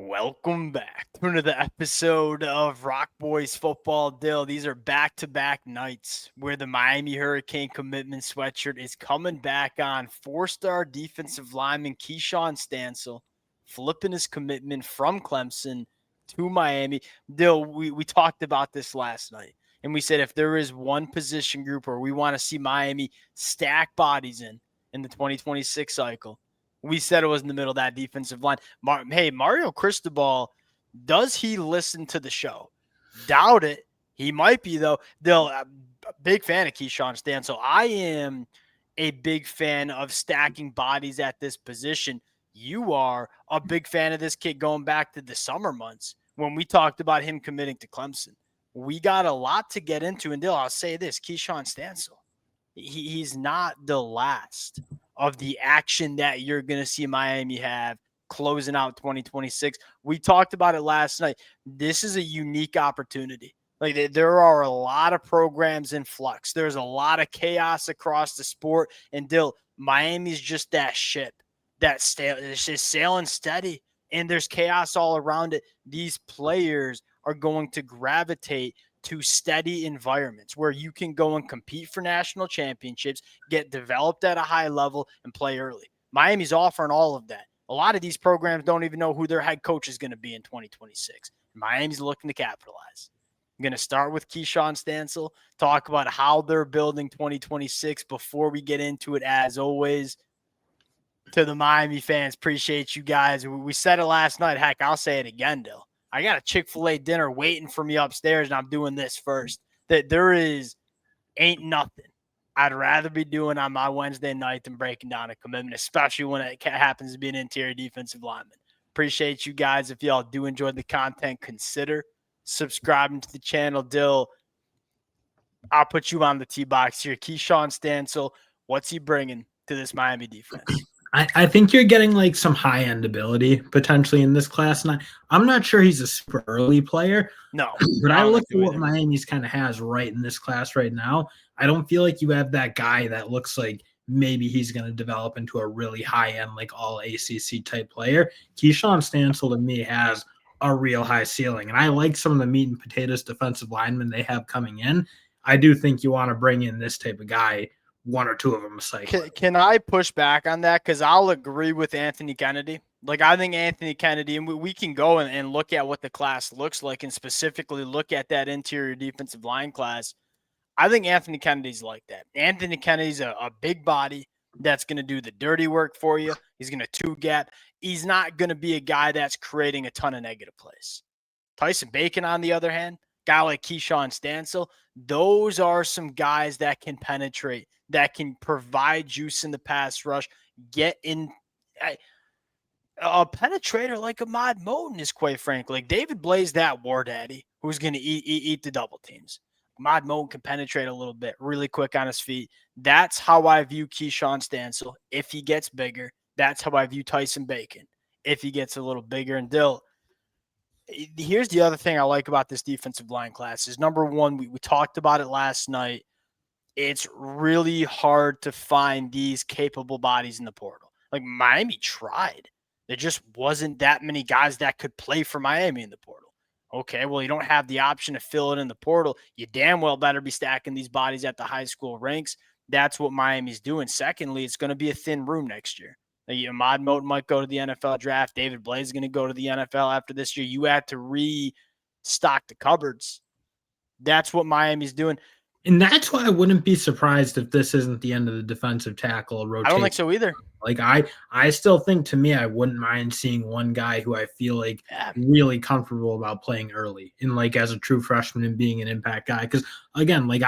Welcome back to another episode of Rock Boys Football Dill. These are back-to-back nights where the Miami Hurricane commitment sweatshirt is coming back on. Four-star defensive lineman Keyshawn Stancil flipping his commitment from Clemson to Miami. Dill, we talked about this last night, and we said if there is one position group where we want to see Miami stack bodies in the 2026 cycle, we said it was in the middle of that defensive line. Hey, Mario Cristobal, does he listen to the show? Doubt it. He might be, though. A big fan of Keyshawn Stancil. I am a big fan of stacking bodies at this position. You are a big fan of this kid going back to the summer months when we talked about him committing to Clemson. We got a lot to get into. And I'll say this, Keyshawn Stancil, he's not the last of the action that you're going to see Miami have closing out 2026. We talked about it last night. This is a unique opportunity. Like, there are a lot of programs in flux. There's a lot of chaos across the sport. And Miami's just that ship it's just sailing steady. And there's chaos all around it. These players are going to gravitate to steady environments where you can go and compete for national championships, get developed at a high level, and play early. Miami's offering all of that. A lot of these programs don't even know who their head coach is going to be in 2026. Miami's looking to capitalize. I'm going to start with Keyshawn Stancil, talk about how they're building 2026 before we get into it. As always, to the Miami fans, appreciate you guys. We said it last night. Heck, I'll say it again, Dill. I got a Chick-fil-A dinner waiting for me upstairs, and I'm doing this first. That there ain't nothing I'd rather be doing on my Wednesday night than breaking down a commitment, especially when it happens to be an interior defensive lineman. Appreciate you guys. If y'all do enjoy the content, consider subscribing to the channel. Dill, I'll put you on the tee box here. Keyshawn Stancil, what's he bringing to this Miami defense? I think you're getting like some high-end ability potentially in this class. And I'm not sure he's a super early player. No. But I look at what Miami's kind of has right in this class right now. I don't feel like you have that guy that looks like maybe he's going to develop into a really high-end, like all ACC type player. Keyshawn Stancil to me has a real high ceiling. And I like some of the meat and potatoes defensive linemen they have coming in. I do think you want to bring in this type of guy, one or two of them a cycle. Can I push back on that? Because I'll agree with Anthony Kennedy. Like, I think Anthony Kennedy, and we can go and look at what the class looks like and specifically look at that interior defensive line class. I think Anthony Kennedy's like that. Anthony Kennedy's a big body that's going to do the dirty work for you. He's going to two-gap. He's not going to be a guy that's creating a ton of negative plays. Tyson Bacon, on the other hand, guy like Keyshawn Stancil, those are some guys that can penetrate, that can provide juice in the pass rush, get in. A penetrator like Ahmad Moten is, quite frankly, like David Blaze, that war daddy who's going to eat the double teams. Ahmad Moten can penetrate a little bit, really quick on his feet. That's how I view Keyshawn Stancil if he gets bigger. That's how I view Tyson Bacon if he gets a little bigger. And Dill, here's the other thing I like about this defensive line class is, number one, we talked about it last night. It's really hard to find these capable bodies in the portal. Like, Miami tried. There just wasn't that many guys that could play for Miami in the portal. Okay, well, you don't have the option to fill it in the portal. You damn well better be stacking these bodies at the high school ranks. That's what Miami's doing. Secondly, it's going to be a thin room next year. Ahmad Moten might go to the NFL draft. David Blaze is going to go to the NFL after this year. You have to restock the cupboards. That's what Miami's doing. And that's why I wouldn't be surprised if this isn't the end of the defensive tackle rotation. I don't think so either. Like, I still think, to me, I wouldn't mind seeing one guy who I feel like really comfortable about playing early and like as a true freshman and being an impact guy. Because again, like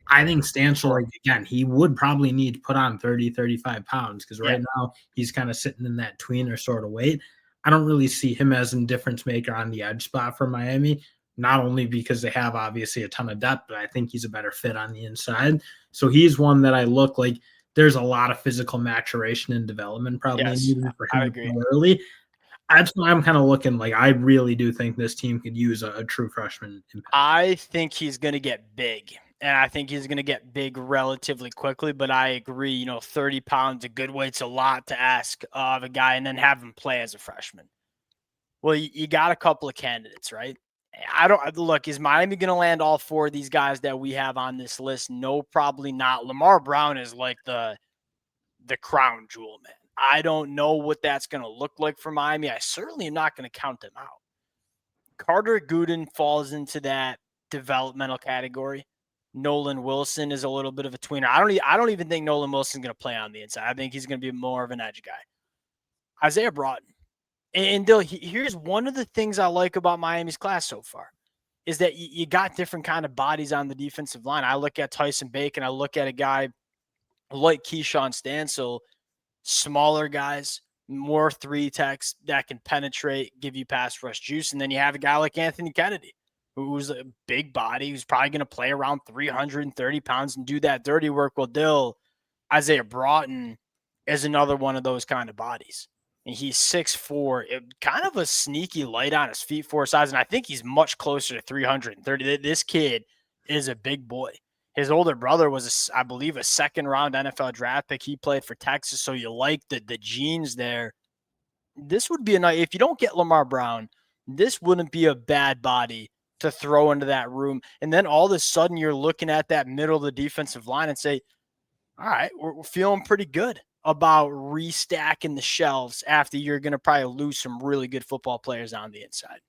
I think Stancil, like, again, he would probably need to put on 30, 35 pounds because right now he's kind of sitting in that tweener sort of weight. I don't really see him as a difference maker on the edge spot for Miami. Not only because they have obviously a ton of depth, but I think he's a better fit on the inside. So he's one that I look like there's a lot of physical maturation and development probably needed for him to play early. That's why I'm kind of looking like I really do think this team could use a true freshman impact. I think he's going to get big, and I think he's going to get big relatively quickly, but I agree, 30 pounds, a good weight's a lot to ask of a guy and then have him play as a freshman. Well, you got a couple of candidates, right? I don't look, is Miami going to land all four of these guys that we have on this list? No, probably not. Lamar Brown is like the crown jewel, man. I don't know what that's going to look like for Miami. I certainly am not going to count them out. Carter Gooden falls into that developmental category. Nolan Wilson is a little bit of a tweener. I don't even think Nolan Wilson's going to play on the inside. I think he's going to be more of an edge guy. Isaiah Broughton. And Dill, here's one of the things I like about Miami's class so far is that you got different kind of bodies on the defensive line. I look at Tyson Bacon. I look at a guy like Keyshawn Stancil, smaller guys, more three techs that can penetrate, give you pass rush juice. And then you have a guy like Anthony Kennedy, who's a big body, who's probably going to play around 330 pounds and do that dirty work. Well, Dill, Isaiah Broughton is another one of those kind of bodies. And he's 6'4", kind of a sneaky light on his feet for his size. And I think he's much closer to 330. This kid is a big boy. His older brother was, I believe, a second-round NFL draft pick. He played for Texas, so you like the genes there. This would be a nice – if you don't get Lamar Brown, this wouldn't be a bad body to throw into that room. And then all of a sudden you're looking at that middle of the defensive line and say, all right, we're feeling pretty good about restacking the shelves after you're going to probably lose some really good football players on the inside.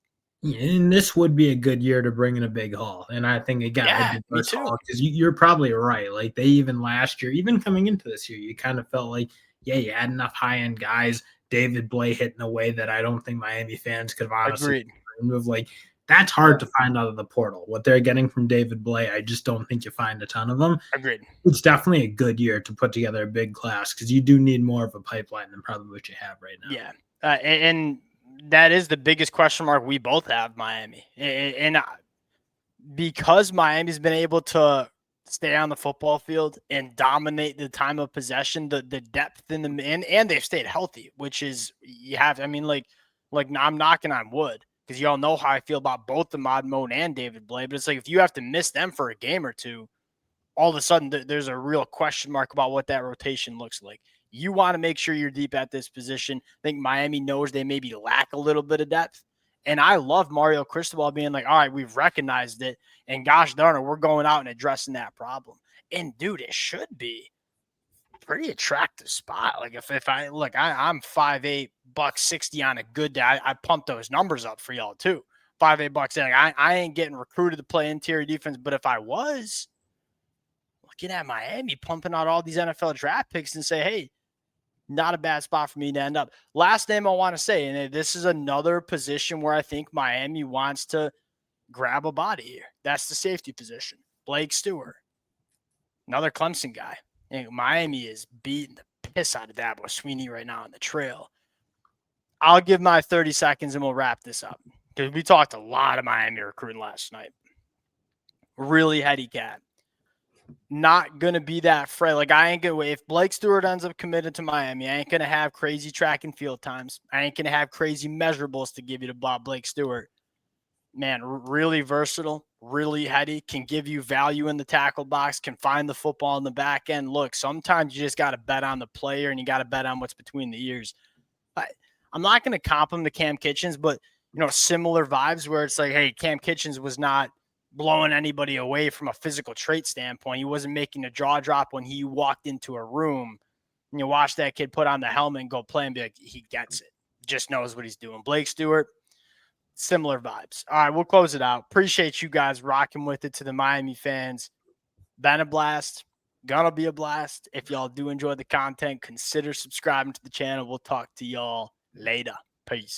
Yeah, and this would be a good year to bring in a big haul. And I think, again, yeah, me too. Because you're probably right. Like, they even last year, even coming into this year, you kind of felt like, yeah, you had enough high-end guys. David Blay hit in a way that I don't think Miami fans could have honestly dreamed of. Like, that's hard to find out of the portal. What they're getting from David Blay, I just don't think you find a ton of them. Agreed. It's definitely a good year to put together a big class because you do need more of a pipeline than probably what you have right now. Yeah, and that is the biggest question mark we both have, Miami. And because Miami's been able to stay on the football field and dominate the time of possession, the depth in the and they've stayed healthy, which is you have. I mean, like I'm knocking on wood because y'all know how I feel about both the Mod Mode and David Blay. But it's like if you have to miss them for a game or two, all of a sudden there's a real question mark about what that rotation looks like. You want to make sure you're deep at this position. I think Miami knows they maybe lack a little bit of depth. And I love Mario Cristobal being like, all right, we've recognized it. And gosh darn it, we're going out and addressing that problem. And dude, it should be a pretty attractive spot. Like if I look, I'm 5'8", $160 on a good day. I pump those numbers up for y'all too. 5'8", $160. I ain't getting recruited to play interior defense, but if I was looking at Miami pumping out all these NFL draft picks and say, hey, not a bad spot for me to end up. Last name I want to say, and this is another position where I think Miami wants to grab a body here. That's the safety position. Blake Stewart, another Clemson guy. And Miami is beating the piss out of Dabo Sweeney right now on the trail. I'll give my 30 seconds and we'll wrap this up because we talked a lot of Miami recruiting last night. Really heady cat. Not going to be that afraid. Like, I ain't going to, if Blake Stewart ends up committed to Miami, I ain't going to have crazy track and field times. I ain't going to have crazy measurables to give you to Bob Blake Stewart. Man, really versatile, really heady, can give you value in the tackle box, can find the football in the back end. Look, sometimes you just got to bet on the player and you got to bet on what's between the ears. I'm not going to comp him to Cam Kitchens, but, similar vibes where it's like, hey, Cam Kitchens was not blowing anybody away from a physical trait standpoint. He wasn't making a jaw drop when he walked into a room. And you watch that kid put on the helmet and go play and be like, he gets it. Just knows what he's doing. Blake Stewart, similar vibes. All right, we'll close it out. Appreciate you guys rocking with it to the Miami fans. Been a blast. Gonna be a blast. If y'all do enjoy the content, consider subscribing to the channel. We'll talk to y'all later. Peace.